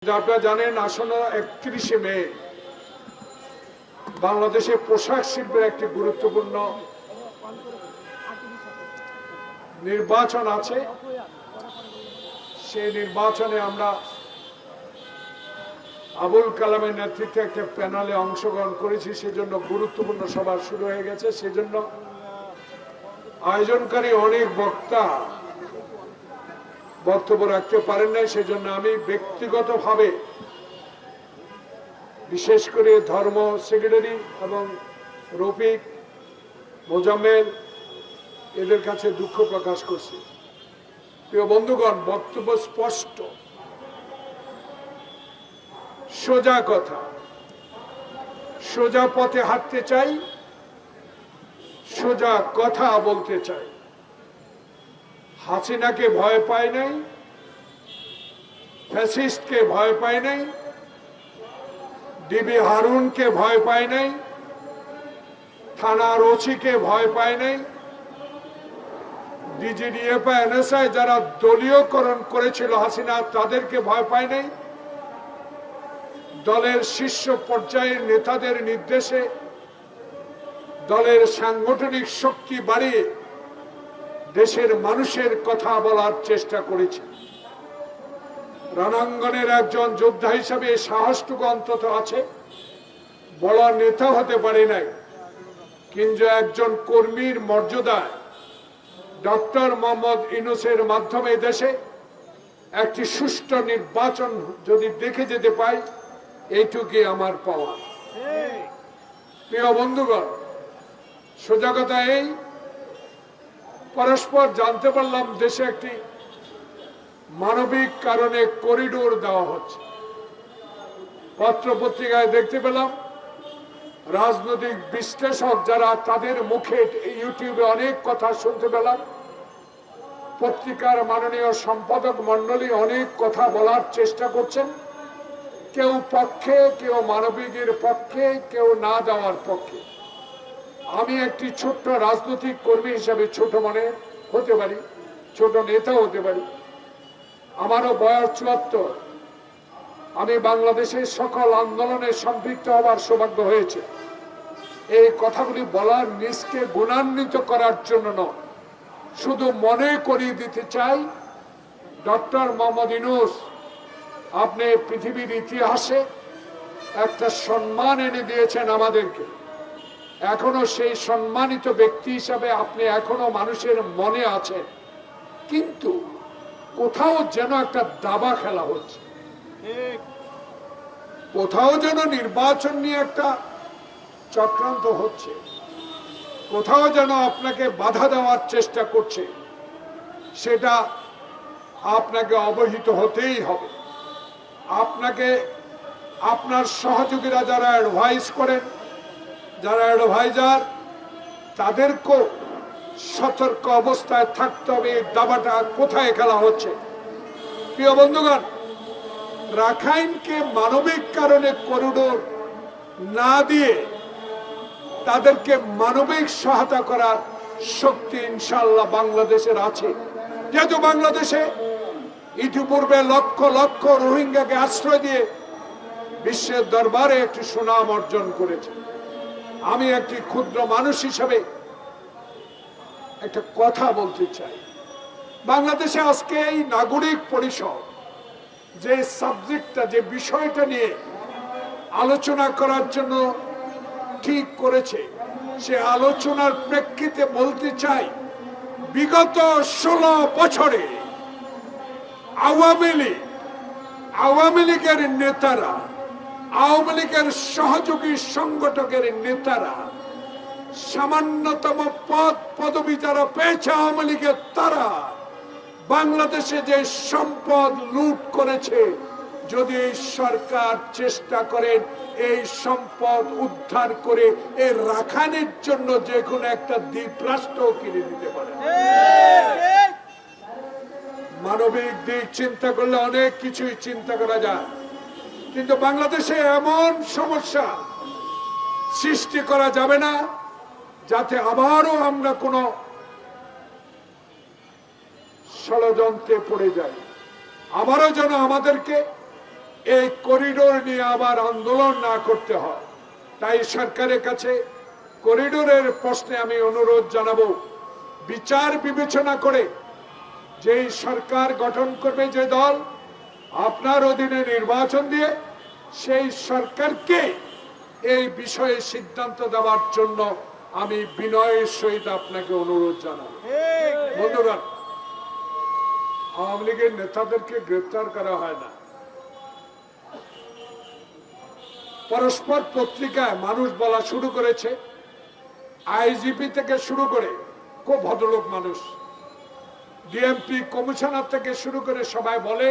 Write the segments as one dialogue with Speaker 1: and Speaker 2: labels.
Speaker 1: আপনারা জানেন আসন্ন 31শে মে বাংলাদেশে পোশাক শিল্পের একটি গুরুত্বপূর্ণ নির্বাচন আছে। সেই নির্বাচনে আমরা আবুল কালামের নেতৃত্বে একটা প্যানেলে অংশগ্রহণ করেছি। সেজন্য গুরুত্বপূর্ণ সভা শুরু হয়ে গেছে। সেজন্য আয়োজনকারী অনেক বক্তা বক্তব্য রাখতে পারেন নাই। সেজন্য আমি ব্যক্তিগতভাবে বিশেষ করে ধর্ম সেক্রেটারি এবং রফিক মোজাম্মেল এদের কাছে দুঃখ প্রকাশ করছি। প্রিয় বন্ধুগণ, বক্তব্য স্পষ্ট, সোজা কথা, সোজা পথে হাঁটতে চাই, সোজা কথা বলতে চাই। হাসিনাকে ভয় পায় নাই, ফ্যাসিস্টকে ভয় পায় নাই, ডিবি হারুনকে ভয় পায় নাই, থানার ওসিকে ভয় পায় নাই, ডিজিডিএফআই এনএসআই যারা দলীয়করণ করেছিল হাসিনা তাদেরকে ভয় পায় নাই। দলের শীর্ষ পর্যায়ের নেতাদের নির্দেশে দলের সাংগঠনিক শক্তি বাড়িয়ে দেশের মানুষের কথা বলার চেষ্টা করেছে। রণাঙ্গনের একজন যোদ্ধা হিসাবে সাহসটুকু অন্তত আছে। বড় নেতা হতে পারে নাই, কিন্তু একজন কর্মীর মর্যাদায় ডক্টর মোহাম্মদ ইউনূসের মাধ্যমে দেশে একটি সুষ্ঠু নির্বাচন যদি দেখে যেতে পাই, এইটুকুই আমার পাওয়া। প্রিয় বন্ধুগণ, সোজা কথা এই, পরস্পর জানতে পারলাম দেশে একটি মানবিক কারণে করিডোর দেওয়া হচ্ছে। পত্র পত্রিকায় দেখতে পেলাম রাজনৈতিক বিশ্লেষক যারা, তাদের মুখে ইউটিউবে অনেক কথা শুনতে পেলাম। পত্রিকার মাননীয় সম্পাদক মন্ডলী অনেক কথা বলার চেষ্টা করছেন, কেউ পক্ষে, কেউ মানবিকের পক্ষে, কেউ না দেওয়ার পক্ষে। আমি একটি ছোট্ট রাজনৈতিক কর্মী হিসাবে ছোট মনে হতে পারি, ছোট নেতা হতে পারি। আমারও বয়স ৭৪। আমি বাংলাদেশের সকল আন্দোলনে সম্পৃক্ত হবার সৌভাগ্য হয়েছে। এই কথাগুলি বলার নিজকে গুণান্বিত করার জন্য নয়, শুধু মনে করিয়ে দিতে চাই, ডক্টর মোহাম্মদ ইউনূস আপনি পৃথিবীর ইতিহাসে একটা সম্মান এনে দিয়েছেন আমাদেরকে। এখনো সেই সম্মানিত ব্যক্তি হিসাবে আপনি এখনো মানুষের মনে আছেন, কিন্তু কোথাও যেন একটা দাবা খেলা হচ্ছে, কোথাও যেন নির্বাচন নিয়ে একটা চক্রান্ত হচ্ছে, কোথাও যেন আপনাকে বাধা দেওয়ার চেষ্টা করছে। সেটা আপনাকে অবহিত হতেই হবে। আপনাকে আপনার সহযোগীরা যারা অ্যাডভাইস করেন, যারা অ্যাডভাইজার, তাদেরকেও সতর্ক অবস্থায় থাকতে হবে এই দাবাটা কোথায় খেলা হচ্ছে। প্রিয় বন্ধুগণ, রাখাইনকে মানবিক কারণে করিডোর না দিয়ে তাদেরকে মানবিক সহায়তা করার শক্তি ইনশাআল্লাহ বাংলাদেশের আছে। যেহেতু বাংলাদেশে ইতিপূর্বে লক্ষ লক্ষ রোহিঙ্গাকে আশ্রয় দিয়ে বিশ্বের দরবারে একটি সুনাম অর্জন করেছে। আমি একটি ক্ষুদ্র মানুষ হিসাবে একটা কথা বলতে চাই। বাংলাদেশে আজকে এই নাগরিক পরিষদ যে সাবজেক্টটা, যে বিষয়টা নিয়ে আলোচনা করার জন্য ঠিক করেছে, সে আলোচনার প্রেক্ষিতে বলতে চাই, বিগত 16 বছরে আওয়ামী লীগের নেতারা, আওয়ামী লীগের সহযোগী সংগঠকের নেতারা, সামান্যতম পদ পদবি যারা পেয়েছে আওয়ামী লীগের, তারা বাংলাদেশে যে সম্পদ লুট করেছে, যদি এই সরকার চেষ্টা করেন এই সম্পদ উদ্ধার করে এই রাখাইনের জন্য যে কোনো একটা দ্বীপ রাষ্ট্র কিনে দিতে পারে। মানবিক দিক চিন্তা করলে অনেক কিছুই চিন্তা করা যায়, কিন্তু বাংলাদেশে এমন সমস্যা সৃষ্টি করা যাবে না যাতে আবারও আমরা কোনো ষড়যন্ত্রে পড়ে যাই, আবারও যেন আমাদেরকে এই করিডোর নিয়ে আবার আন্দোলন না করতে হয়। তাই সরকারের কাছে করিডোরের প্রশ্নে আমি অনুরোধ জানাবো, বিচার বিবেচনা করে যেই সরকার গঠন করবে যে দল, আপনার অধীনে নির্বাচন দিয়ে সেই সরকারকে এই বিষয়ে সিদ্ধান্ত দেওয়ার জন্য আমি বিনয়ের সহিত আপনাকে অনুরোধ জানাবো। বন্ধুরা, আওয়ামী লীগের নেতাদেরকে গ্রেপ্তার করা হয় না। পরস্পর পত্রিকায় মানুষ বলা শুরু করেছে, আইজিপি থেকে শুরু করে, খুব ভদ্রলোক মানুষ, ডিএমপি কমিশনার থেকে শুরু করে সবাই বলে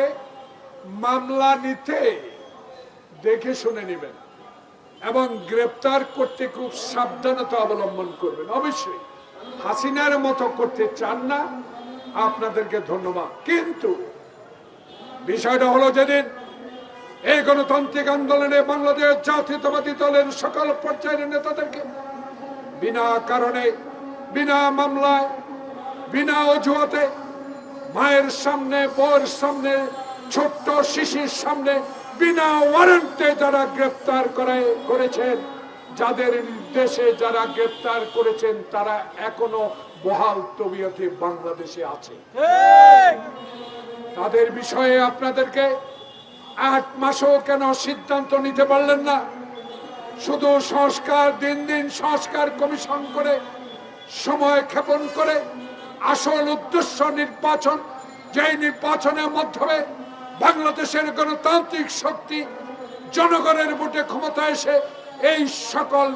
Speaker 1: মামলা নিতে দেখে শুনে নেবেন এবং গ্রেপ্তার করতে খুব সাবধানতা অবলম্বন করবেন। অবশ্যই হাসিনার মতো করতে চান না, আপনাদেরকে ধন্যবাদ। কিন্তু বিষয়টা হলো, যেদিন এই গণতান্ত্রিক আন্দোলনে বাংলাদেশ জাতীয়তাবাদী দলের সকল পর্যায়ের নেতাদেরকে বিনা কারণে, বিনা মামলায়, বিনা অজুহাতে মায়ের সামনে, বউয়ের সামনে, ছোট্ট শিশুর সামনে বিনা ওয়ারেন্টে যারা গ্রেপ্তার করেছেন, যাদের দেশে যারা গ্রেপ্তার করেছেন তারা এখনো বহাল তবিয়তে বাংলাদেশে আছে। তাদের বিষয়ে আপনাদেরকে 8 মাসও কেন সিদ্ধান্ত নিতে পারলেন না? শুধু সংস্কার, দিন দিন সংস্কার কমিশন করে সময় ক্ষেপণ করে আসল উদ্দেশ্য নির্বাচন, যেই নির্বাচনের মাধ্যমে বাংলাদেশের গণতান্ত্রিক শক্তি জনগণের ভোটে ক্ষমতা এসে এই সকল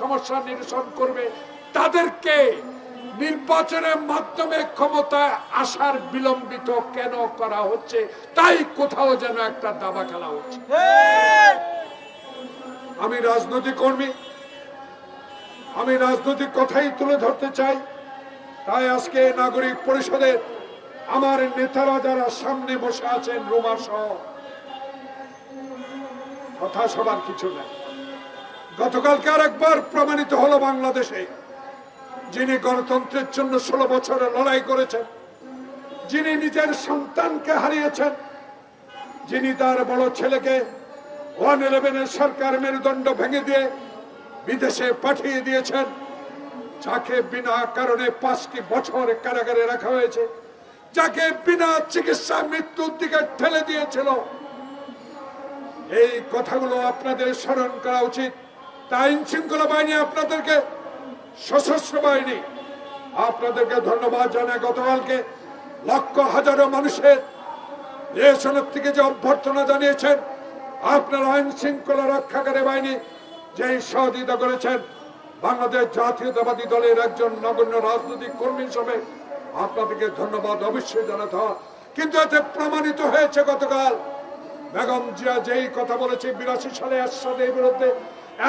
Speaker 1: সমস্যা নিরসন করবে, তাদেরকে নির্বাচনের মাধ্যমে ক্ষমতায় আসার বিলম্বিত কেন করা হচ্ছে? তাই কোথাও যেন একটা দাবা খেলা হচ্ছে। আমি রাজনৈতিক কর্মী, আমি রাজনৈতিক কথাই তুলে ধরতে চাই। তাই আজকে নাগরিক পরিষদের আমার নেতারা যারা সামনে বসে আছেন, রোমা সহ, কথা সবার কিছু নেই। গতকালকে আরেকবার প্রমাণিত হলো বাংলাদেশে, যিনি গণতন্ত্রের জন্য 16 বছরে লড়াই করেছেন, যিনি নিজের সন্তানকে হারিয়েছেন, যিনি তার বড় ছেলেকে 111 সরকার মেরুদণ্ড ভেঙে দিয়ে বিদেশে পাঠিয়ে দিয়েছেন, যাকে বিনা কারণে 5টি বছর কারাগারে রাখা হয়েছে, যাকে বিনা চিকিৎসা মৃত্যুর দিকে ঠেলে দিয়েছিল। এই কথাগুলো আপনাদের স্মরণ করা উচিত। তাই আইন শৃঙ্খলা বাহিনী আপনাদেরকে, সশস্ত্র বাহিনী আপনাদেরকে ধন্যবাদ জানায়। গতকালকে লক্ষ হাজারো মানুষের রেশনের থেকে যে অভ্যর্থনা জানিয়েছেন, আপনার আইন শৃঙ্খলা রক্ষাকারী বাহিনী যেই সহযোগিতা করেছেন, বাংলাদেশ জাতীয়তাবাদী দলের একজন নগণ্য রাজনৈতিক কর্মী হিসেবে আপনাদেরকে ধন্যবাদ অবশ্যই জানাতে হয়। কিন্তু এতে প্রমাণিত হয়েছে, গতকাল বেগম জিয়া যেই কথা বলেছে 82 সালে এরশাদের বিরুদ্ধে,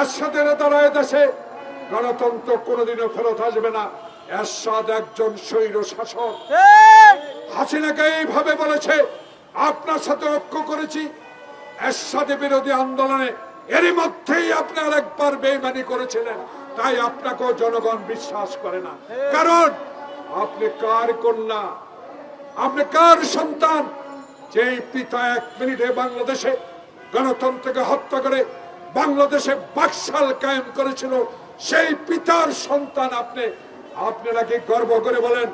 Speaker 1: এরশাদের দ্বারা দেশে গণতন্ত্র কোনোদিনও ফেরত আসবে না। এরশাদ একজন স্বৈর শাসক। হাসিনাকে এইভাবে বলেছে, আপনার সাথে ঐক্য করেছি এরশাদের বিরোধী আন্দোলনে, এরই মধ্যেই আপনি আরেকবার বেইমানি করেছিলেন, তাই আপনাকেও জনগণ বিশ্বাস করে না। কারণ আপনি কার কন্যা, আপনি কার সন্তান? যেই পিতা 1 মিনিটে বাংলাদেশে গণতন্ত্রকে হত্যা করে বাংলাদেশে বাকশাল কায়েম করেছিল, সেই পিতার সন্তান আপনি। আপনারা কি গর্ব করে বলেন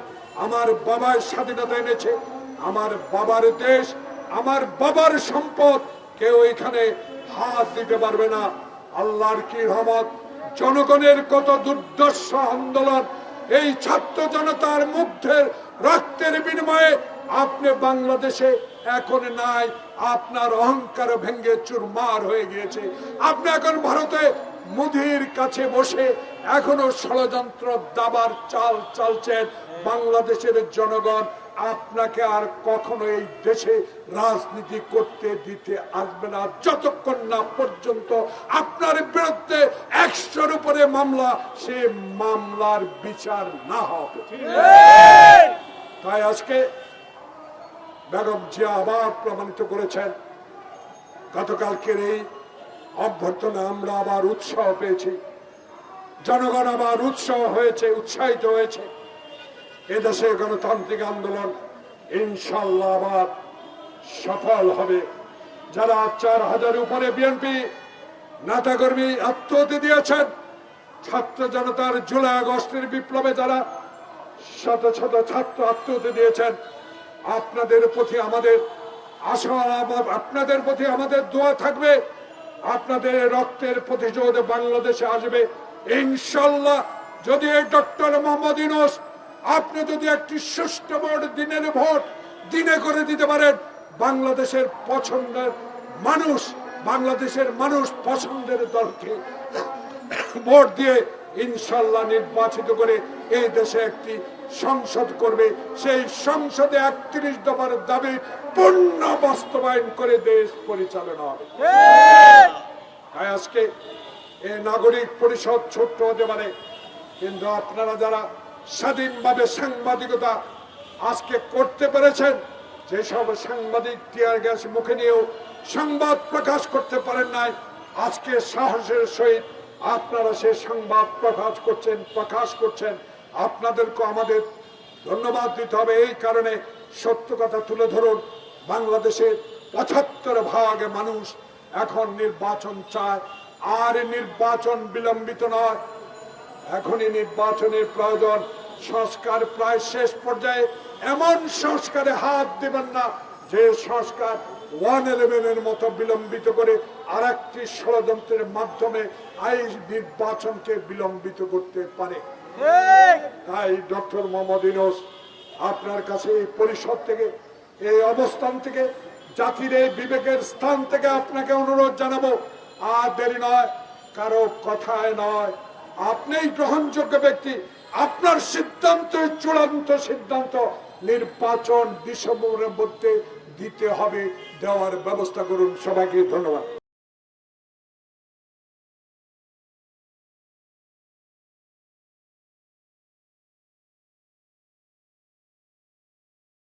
Speaker 1: আমার বাবার স্বাধীনতা এনেছে, আমার বাবার দেশ, আমার বাবার সম্পদ, কেউ এখানে হাত দিতে পারবে না। আল্লাহর কি রহমত, জনগণের কত দুর্দর্শ আন্দোলন, এই ছাত্র জনতার মুগ্ধের রক্তের বিনিময়ে আপনি বাংলাদেশে এখন নাই। আপনার অহংকার ভেঙে চুরমার হয়ে গিয়েছে। আপনি এখন ভারতে মোদির কাছে বসে এখনো ষড়যন্ত্র দাবার চাল চালছেন। বাংলাদেশের জনগণ আপনাকে আর কখনো এই দেশে রাজনীতি করতে দিতে আসবে না, যতক্ষণ না পর্যন্ত আপনার বিরুদ্ধে 100-র উপরে মামলা, সে মামলার বিচার না হবে। তাই আজকে বেগম জিয়া আবার প্রমাণিত করেছেন। গতকালকের এই অভ্যর্থনা আমরা আবার উৎসাহ পেয়েছি, জনগণ আবার উৎসাহিত হয়েছে। এদেশে গণতান্ত্রিক আন্দোলন ইনশাল্লাহ আবার সফল হবে। যারা 4000 উপরে বিএনপি নেতাকর্মী আত্মহত্যা দিয়েছেন, ছাত্র জনতার জুলাই আগস্টের বিপ্লবে যারা শত শত ছাত্র আত্মহত্যা দিয়েছেন, আপনাদের প্রতি আমাদের আশা, আপনাদের প্রতি আমাদের দোয়া থাকবে। আপনাদের রক্তের প্রতিশোধ বাংলাদেশে আসবে ইনশাল্লাহ। যদি এই ডক্টর মোহাম্মদ ইউনূস আপনি যদি একটি সুষ্ঠু ভোট, দিনের ভোট দিনে করে দিতে পারেন, বাংলাদেশের পছন্দের মানুষ, বাংলাদেশের মানুষ পছন্দের দলকে ভোট দিয়ে ইনশাল্লাহ নির্বাচিত করে এই দেশে একটি সংসদ করবে। সেই সংসদে 31 দফার দাবি পূর্ণ বাস্তবায়ন করে দেশ পরিচালনা হবে। তাই আজকে এই নাগরিক পরিষদ ছোট্ট হতে পারে, কিন্তু আপনারা যারা স্বাধীনভাবে সাংবাদিকতা আজকে করতে পেরেছেন, যেসব সাংবাদিক টিয়ার গ্যাস মুখে নিয়েও সংবাদ প্রকাশ করতে পারেন নাই, আজকে সাহসের সহিত আপনারা সে সংবাদ প্রকাশ করছেন। আপনাদেরকে আমাদের ধন্যবাদ দিতে হবে। এই কারণে সত্য কথা তুলে ধরুন। বাংলাদেশের 75% মানুষ এখন নির্বাচন চায়, আর নির্বাচন বিলম্বিত নয়, এখনই নির্বাচনের প্রয়োজন। সংস্কার প্রায় শেষ পর্যায়ে। এমন সংস্কারে হাত দেবেন না যে সংস্কার 111-এর মতো বিলম্বিত করে আরেকটি ষড়যন্ত্রের মাধ্যমে এই নির্বাচনকে বিলম্বিত করতে পারে। তাই ডক্টর মোহাম্মদ ইউনূস আপনার কাছে এই পরিষদ থেকে, এই অবস্থান থেকে, জাতির এই বিবেকের স্থান থেকে আপনাকে অনুরোধ জানাবো, আর দেরি নয়, কারো কথায় নয়, আপনিই গ্রহণযোগ্য ব্যক্তি। আপনার সিদ্ধান্ত চূড়ান্ত সিদ্ধান্ত। নির্বাচন ডিসেম্বরের মধ্যে দিতে হবে, দেওয়ার ব্যবস্থা করুন। সবাইকে ধন্যবাদ।